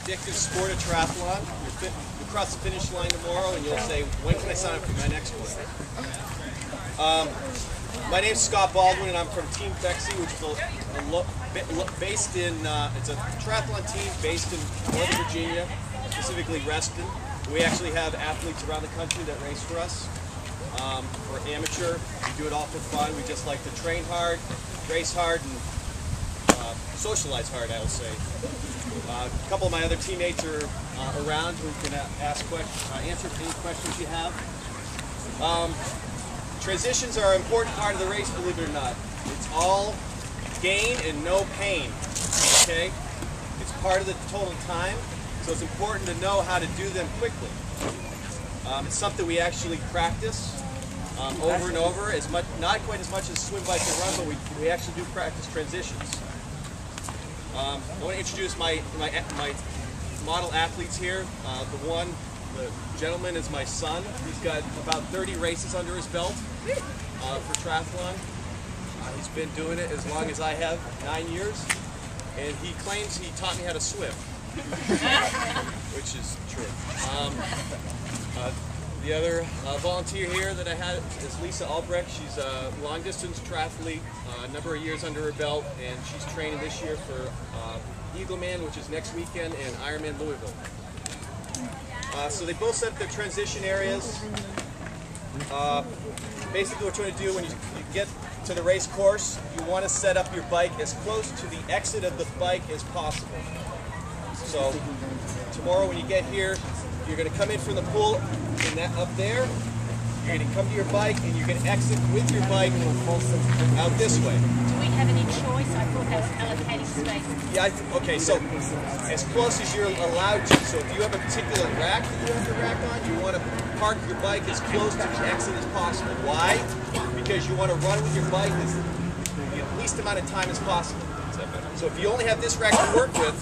addictive sport of triathlon. You'll cross the finish line tomorrow and you'll say, when can I sign up for my next one? My name's Scott Baldwin and I'm from Team Fexy, which is based in, it's a triathlon team based in Northern Virginia, specifically Reston. We actually have athletes around the country that race for us. We're amateur, we do it all for fun. We just like to train hard, race hard, and socialize hard, I will say. A couple of my other teammates are around who can ask questions, answer any questions you have. Transitions are an important part of the race, believe it or not. It's all gain and no pain, okay? It's part of the total time, so it's important to know how to do them quickly. It's something we actually practice over and over, not quite as much as swim, bike, and run, but we actually do practice transitions. I want to introduce my model athletes here. The gentleman is my son. He's got about 30 races under his belt for triathlon. He's been doing it as long as I have, 9 years, and he claims he taught me how to swim, which is true. The other volunteer here that I had is Lisa Albrecht. She's a long-distance triathlete, a number of years under her belt, and she's training this year for Eagleman, which is next weekend, and Ironman Louisville. So they both set up their transition areas. Basically what you're trying to do when you get to the race course, you want to set up your bike as close to the exit of the bike as possible. So tomorrow when you get here, you're going to come in from the pool in that up there. You're going to come to your bike and you're going to exit with your bike out this way. Do we have any choice? I thought that's allocating space. Yeah, okay, so as close as you're allowed to. So if you have a particular rack that you have your rack on, you want to park your bike as close to the exit as possible. Why? Because you want to run with your bike the least amount of time as possible. So if you only have this rack to work with,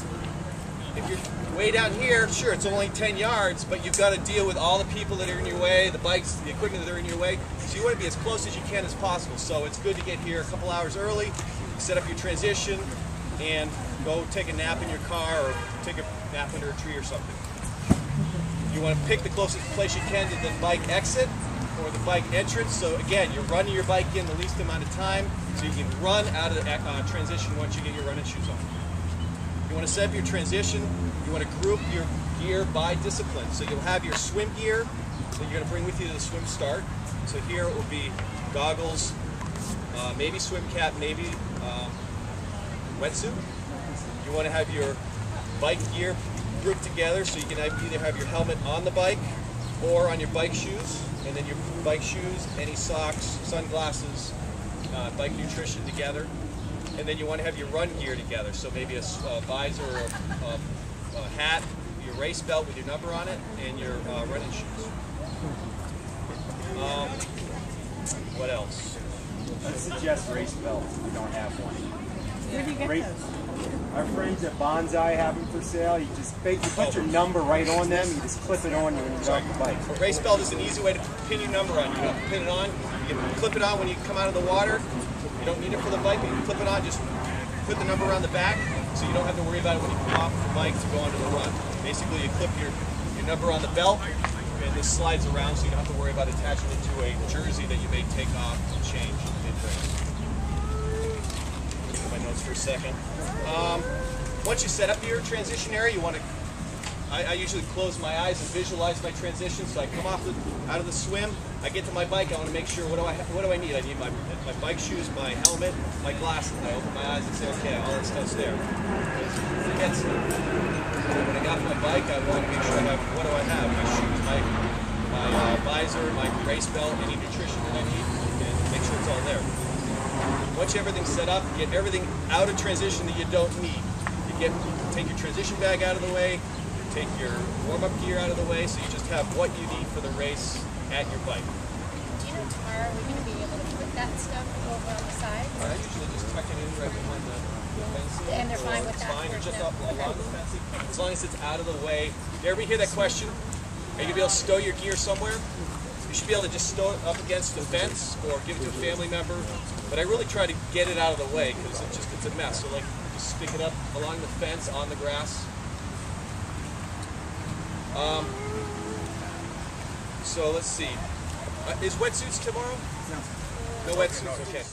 if you're way down here, sure, it's only 10 yards, but you've got to deal with all the people that are in your way, the bikes, the equipment that are in your way. So you want to be as close as you can as possible. So it's good to get here a couple hours early, set up your transition, and go take a nap in your car or take a nap under a tree or something. You want to pick the closest place you can to the bike exit or the bike entrance. So again, you're running your bike in the least amount of time so you can run out of the transition once you get your running shoes on. You want to set up your transition, you want to group your gear by discipline. So you'll have your swim gear that you're going to bring with you to the swim start. So here it will be goggles, maybe swim cap, maybe wetsuit. You want to have your bike gear grouped together so you can either have your helmet on the bike or on your bike shoes, and then your bike shoes, any socks, sunglasses, bike nutrition together. And then you want to have your run gear together, so maybe a visor, a hat, your race belt with your number on it, and your running shoes. What else? Let's suggest race belts if you don't have one. Where do you get those? Our friends at Bonsai have them for sale. You just put your number right on them. You just clip it on when you get off the bike. A race belt is an easy way to pin your number on. You don't have to pin it on. You can clip it on when you come out of the water. You don't need it for the bike, but you can clip it on, just put the number around the back, so you don't have to worry about it when you come off the bike to go onto the run. Basically, you clip your number on the belt, and this slides around, so you don't have to worry about attaching it to a jersey that you may take off and change mid-race. Look at my notes for a second. Once you set up your transition area, you want to. I usually close my eyes and visualize my transition. So I come off out of the swim, I get to my bike, I want to make sure, what do I need? I need my bike shoes, my helmet, my glasses. I open my eyes and say, okay, all that stuff's there. When I got my bike, I want to make sure I have, what do I have? My shoes, my visor, my race belt, any nutrition that I need, and make sure it's all there. Once you have everything set up, get everything out of transition that you don't need. Take your transition bag out of the way, take your warm-up gear out of the way, so you just have what you need for the race at your bike. Do you know tomorrow we're going to be able to put that stuff over on the side? I usually just tuck it in right behind the fence. And they're fine with that? It's fine, you're just up along the fence. As long as it's out of the way. Did everybody hear that question? Are you going to be able to stow your gear somewhere? You should be able to just stow it up against the fence or give it to a family member. But I really try to get it out of the way because it's a mess. So like, just stick it up along the fence on the grass. So let's see. Is wetsuits tomorrow? No wetsuits. Okay.